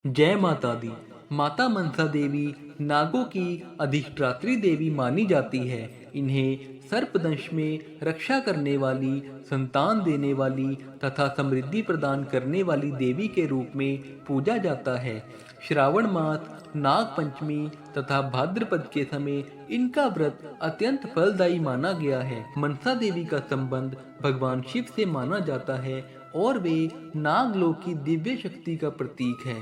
जय माता दी। माता मनसा देवी नागों की अधिष्ठात्री देवी मानी जाती है। इन्हें सर्पदंश में रक्षा करने वाली, संतान देने वाली तथा समृद्धि प्रदान करने वाली देवी के रूप में पूजा जाता है। श्रावण मास, नाग पंचमी तथा भाद्रपद के समय इनका व्रत अत्यंत फलदायी माना गया है। मनसा देवी का संबंध भगवान शिव से माना जाता है और वे नागलोक की दिव्य शक्ति का प्रतीक है।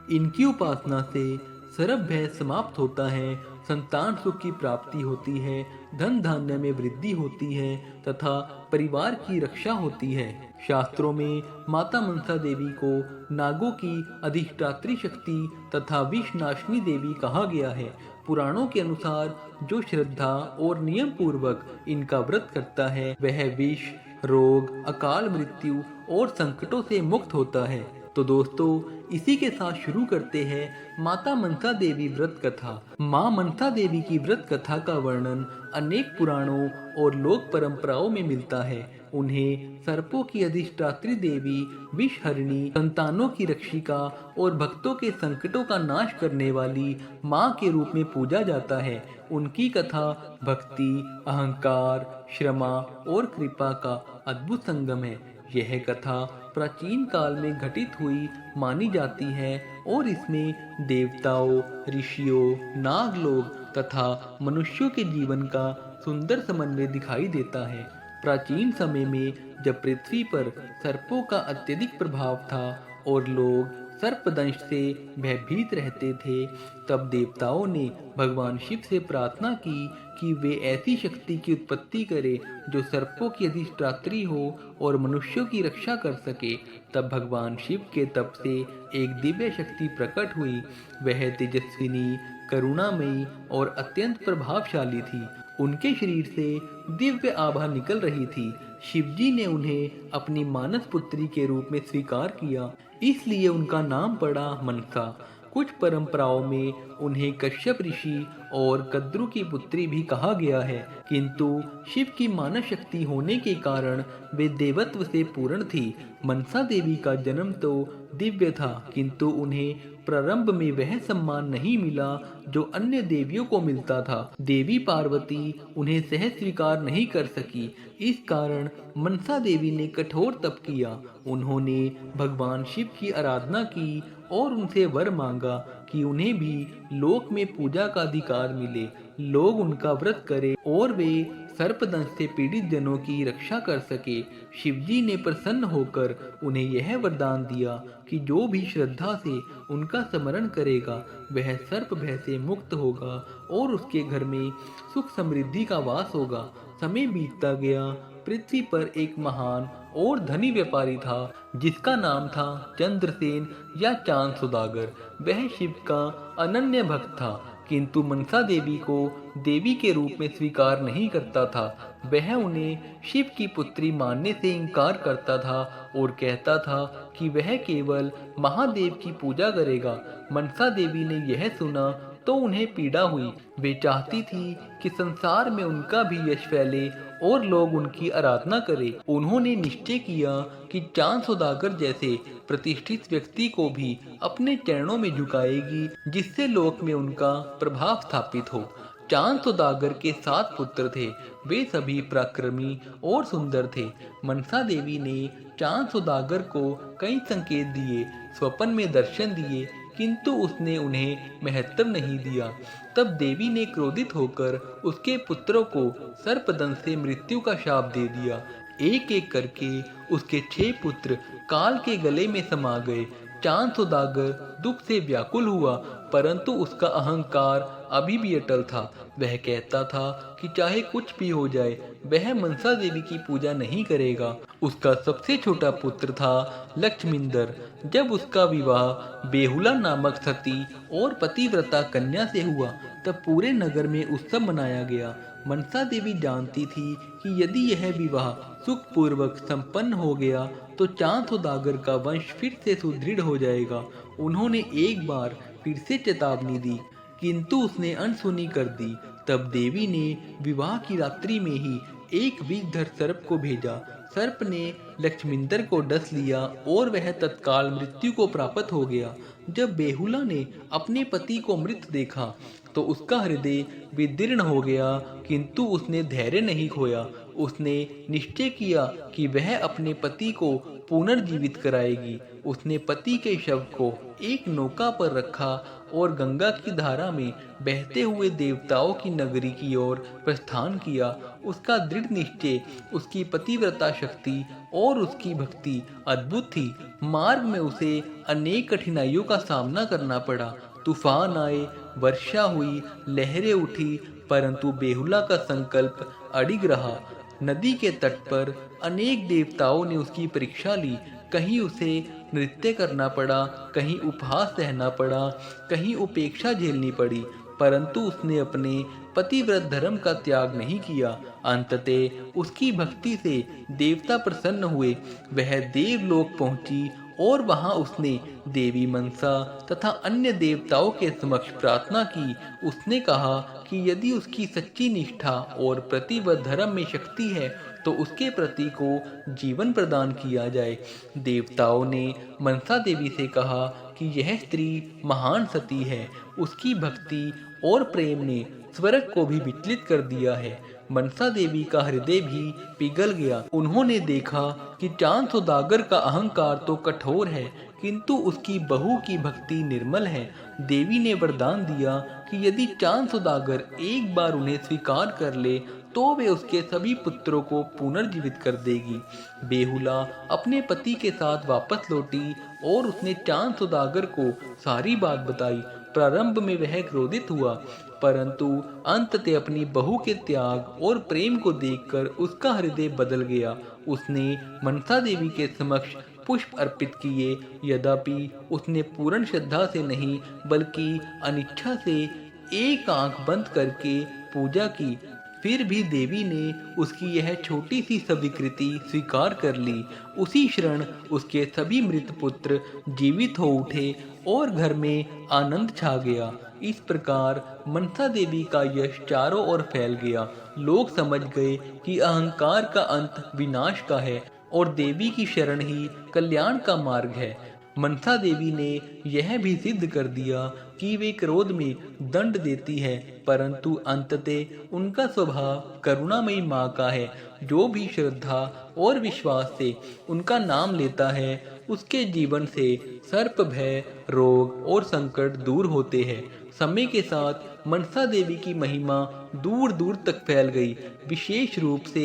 इनकी उपासना से सर्व भय समाप्त होता है, संतान सुख की प्राप्ति होती है, धन धान्य में वृद्धि होती है तथा परिवार की रक्षा होती है। शास्त्रों में माता मनसा देवी को नागों की अधिष्ठात्री शक्ति तथा विषनाशिनी देवी कहा गया है। पुराणों के अनुसार जो श्रद्धा और नियम पूर्वक इनका व्रत करता है वह विष, रोग, अकाल मृत्यु और संकटों से मुक्त होता है। तो दोस्तों, इसी के साथ शुरू करते हैं माता मनसा देवी व्रत कथा। माँ मनसा देवी की व्रत कथा का वर्णन अनेक पुराणों और लोक परंपराओं में मिलता है। उन्हें सर्पों की अधिष्ठात्री देवी, विषहरिणी, संतानों की रक्षिका और भक्तों के संकटों का नाश करने वाली माँ के रूप में पूजा जाता है। उनकी कथा भक्ति, अहंकार, क्षमा और कृपा का अद्भुत संगम है। यह कथा प्राचीन काल में घटित हुई मानी जाती है और इसमें देवताओं, ऋषियों, नागलोक तथा मनुष्यों के जीवन का सुंदर समन्वय दिखाई देता है। प्राचीन समय में जब पृथ्वी पर सर्पों का अत्यधिक प्रभाव था और लोग सर्पदंश से भयभीत रहते थे, तब देवताओं ने भगवान शिव से प्रार्थना की कि वे ऐसी शक्ति की उत्पत्ति करे जो सर्पों की अधिष्ठात्री हो और मनुष्यों की रक्षा कर सके। तब भगवान शिव के तप से एक दिव्य शक्ति प्रकट हुई। वह तेजस्विनी, करुणामयी और अत्यंत प्रभावशाली थी। उनके शरीर से दिव्य आभा निकल रही थी। शिवजी ने उन्हें अपनी मानस पुत्री के रूप में स्वीकार किया, इसलिए उनका नाम पड़ा मनसा। कुछ परंपराओं में उन्हें कश्यप ऋषि और कद्रु की पुत्री भी कहा गया है, किंतु शिव की मानस शक्ति होने के कारण वे देवत्व से पूर्ण थी। मनसा देवी का जन्म तो दिव्य था, किंतु उन्हें प्रारंभ में वह सम्मान नहीं मिला जो अन्य देवियों को मिलता था। देवी पार्वती उन्हें सहज स्वीकार नहीं कर सकी। इस कारण मनसा देवी ने कठोर तप किया। उन्होंने भगवान शिव की आराधना की और उनसे वर मांगा कि उन्हें भी लोक में पूजा का अधिकार मिले, लोग उनका व्रत करें और वे सर्पदंश से पीड़ित जनों की रक्षा कर सके। शिवजी ने प्रसन्न होकर उन्हें यह वरदान दिया कि जो भी श्रद्धा से उनका स्मरण करेगा वह सर्प भय से मुक्त होगा और उसके घर में सुख समृद्धि का वास होगा। समय बीतता गया। पृथ्वी पर एक महान और धनी व्यापारी था जिसका नाम था चंद्रसेन या चांद सौदागर। वह शिव का अनन्य भक्त था, किंतु मनसा देवी को देवी के रूप में स्वीकार नहीं करता था। वह उन्हें शिव की पुत्री मानने से इनकार करता था और कहता था कि वह केवल महादेव की पूजा करेगा। मनसा देवी ने यह सुना तो उन्हें पीड़ा हुई। वे चाहती थी कि संसार में उनका भी यश फैले और लोग उनकी आराधना करें। उन्होंने निश्चय किया कि चांद सौदागर जैसे प्रतिष्ठित व्यक्ति को भी अपने चरणों में झुकाएगी, जिससे लोक में उनका प्रभाव स्थापित हो। चांद सौदागर के 7 पुत्र थे। वे सभी पराक्रमी और सुंदर थे। मनसा देवी ने चांद सौदागर को कई संकेत दिए, स्वप्न में दर्शन दिए, किंतु उसने उन्हें महत्व नहीं दिया। तब देवी ने क्रोधित होकर उसके पुत्रों को सर्पदंश से मृत्यु का शाप दे दिया। एक एक करके उसके 6 पुत्र काल के गले में समा गए। चांद सौदागर दुख से व्याकुल हुआ, परंतु उसका अहंकार अभी भी अटल था। वह कहता था कि चाहे कुछ भी हो जाए वह मनसा देवी की पूजा नहीं करेगा। उसका सबसे छोटा पुत्र था लक्ष्मींदर। जब उसका विवाह बेहुला नामक सती और पतिव्रता कन्या से हुआ तब पूरे नगर में उत्सव मनाया गया। मनसा देवी जानती थी कि यदि यह विवाह सुखपूर्वक संपन्न हो गया तो चांद सौदागर का वंश फिर से सुदृढ़ हो जाएगा। उन्होंने एक बार फिर से चेतावनी दी, किंतु उसने अनसुनी कर दी। तब देवी ने विवाह की रात्रि में ही एक विषधर सर्प को भेजा। सर्प ने लक्ष्मींदर को डस लिया और वह तत्काल मृत्यु को प्राप्त हो गया। जब बेहुला ने अपने पति को मृत देखा तो उसका हृदय विदीर्ण हो गया, किंतु उसने धैर्य नहीं खोया। उसने निश्चय किया कि वह अपने पति को पुनर्जीवित कराएगी। उसने पति के शव को एक नौका पर रखा और गंगा की धारा में बहते हुए देवताओं की नगरी की ओर प्रस्थान किया। उसका दृढ़ निश्चय, उसकी पतिव्रता शक्ति और उसकी भक्ति अद्भुत थी। मार्ग में उसे अनेक कठिनाइयों का सामना करना पड़ा। तूफान आए, वर्षा हुई, लहरें उठी, परंतु बेहुला का संकल्प अडिग रहा। नदी के तट पर अनेक देवताओं ने उसकी परीक्षा ली। कहीं उसे नृत्य करना पड़ा, कहीं उपहास सहना पड़ा, कहीं उपेक्षा झेलनी पड़ी, परंतु उसने अपने पतिव्रत धर्म का त्याग नहीं किया। अंततः उसकी भक्ति से देवता प्रसन्न हुए। वह देवलोक पहुंची और वहां उसने देवी मनसा तथा अन्य देवताओं के समक्ष प्रार्थना की। उसने कहा कि यदि उसकी सच्ची निष्ठा और प्रतिबद्ध धर्म में शक्ति है तो उसके प्रति को जीवन प्रदान किया जाए। देवताओं ने मनसा देवी से कहा कि यह स्त्री महान सती है। उसकी भक्ति और प्रेम ने स्वर्ग को भी विचलित कर दिया है। मनसा देवी का हृदय भी पिघल गया। उन्होंने देखा कि चांद सौदागर का अहंकार तो कठोर है, किंतु उसकी बहू की भक्ति निर्मल है। देवी ने वरदान दिया कि यदि चांद सौदागर एक बार उन्हें स्वीकार कर ले तो वे उसके सभी पुत्रों को पुनर्जीवित कर देगी। बेहुला अपने पति के साथ वापस लौटी और उसने चांद सौदागर को सारी बात बताई। प्रारंभ में वह क्रोधित हुआ, परंतु अंततः अपनी बहू के त्याग और प्रेम को देखकर उसका हृदय बदल गया। उसने मनसा देवी के समक्ष पुष्प अर्पित किए। यद्यपि उसने पूर्ण श्रद्धा से नहीं बल्कि अनिच्छा से एक आंख बंद करके पूजा की, फिर भी देवी ने उसकी यह छोटी सी स्वीकृति स्वीकार कर ली। उसी क्षण उसके सभी मृत पुत्र जीवित हो उठे और घर में आनंद छा गया। इस प्रकार मनसा देवी का यश चारों ओर फैल गया। लोग समझ गए कि अहंकार का अंत विनाश का है और देवी की शरण ही कल्याण का मार्ग है। मनसा देवी ने यह भी सिद्ध कर दिया कि वे क्रोध में दंड देती है, परंतु अंततः उनका स्वभाव करुणामयी माँ का है। जो भी श्रद्धा और विश्वास से उनका नाम लेता है उसके जीवन से सर्प भय, रोग और संकट दूर होते हैं। समय के साथ मनसा देवी की महिमा दूर दूर तक फैल गई। विशेष रूप से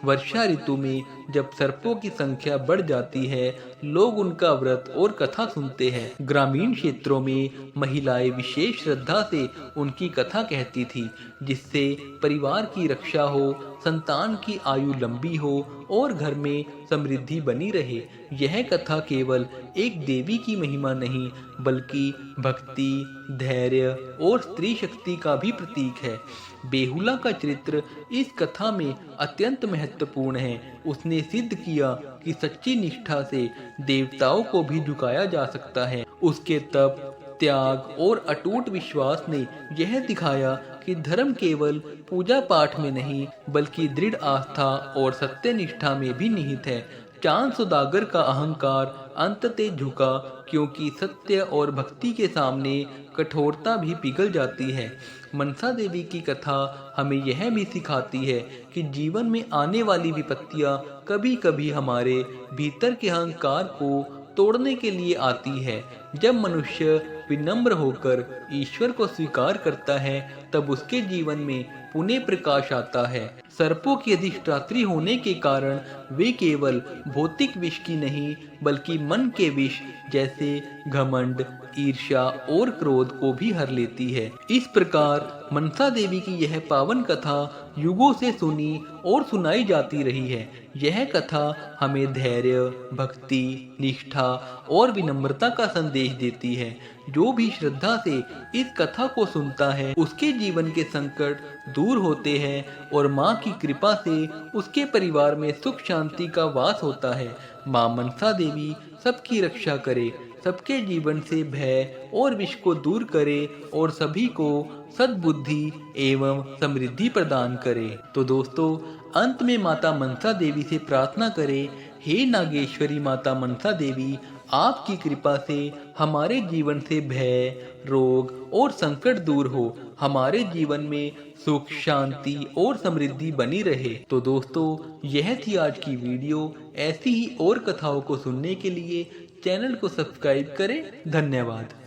वर्षा ऋतु में जब सर्पों की संख्या बढ़ जाती है, लोग उनका व्रत और कथा सुनते हैं। ग्रामीण क्षेत्रों में महिलाएं विशेष श्रद्धा से उनकी कथा कहती थी, जिससे परिवार की रक्षा हो, संतान की आयु लंबी हो और घर में समृद्धि बनी रहे। यह कथा केवल एक देवी की महिमा नहीं बल्कि भक्ति, धैर्य और स्त्री शक्ति का भी प्रतीक है। बेहुला का चरित्र इस कथा में अत्यंत महत्वपूर्ण है। उसने सिद्ध किया कि सच्ची निष्ठा से देवताओं को भी झुकाया जा सकता है। उसके तप, त्याग और अटूट विश्वास ने यह दिखाया कि धर्म केवल पूजा पाठ में नहीं बल्कि दृढ़ आस्था और सत्य निष्ठा में भी निहित है। चांद सौदागर का अहंकार अंततः झुका, क्योंकि सत्य और भक्ति के सामने कठोरता भी पिघल जाती है। मनसा देवी की कथा हमें यह भी सिखाती है कि जीवन में आने वाली विपत्तियां कभी कभी हमारे भीतर के अहंकार को तोड़ने के लिए आती है। जब मनुष्य विनम्र होकर ईश्वर को स्वीकार करता है तब उसके जीवन में पुनः प्रकाश आता है। सर्पों की अधिष्ठात्री होने के कारण वे केवल भौतिक विष की नहीं बल्कि मन के विष जैसे घमंड, ईर्ष्या और क्रोध को भी हर लेती है। इस प्रकार मनसा देवी की यह पावन कथा युगों से सुनी और सुनाई जाती रही है। यह कथा हमें धैर्य, भक्ति, निष्ठा और विनम्रता का संदेश देती है। जो भी श्रद्धा से इस कथा को सुनता है उसके जीवन के संकट दूर होते हैं और माँ की कृपा से उसके परिवार में सुख शांति का वास होता है। माँ मनसा देवी सबकी रक्षा करे। सबके जीवन से भय और विष को दूर करे और सभी को सद्बुद्धि एवं समृद्धि प्रदान करे। तो दोस्तों, अंत में माता मनसा देवी से प्रार्थना करें, हे नागेश्वरी माता मनसा देवी, आपकी कृपा से हमारे जीवन से भय, रोग और संकट दूर हो, हमारे जीवन में सुख, शांति और समृद्धि बनी रहे। तो दोस्तों, यह थी आज की वीडियो। ऐसी ही और कथाओं को सुनने के लिए चैनल को सब्सक्राइब करें। धन्यवाद।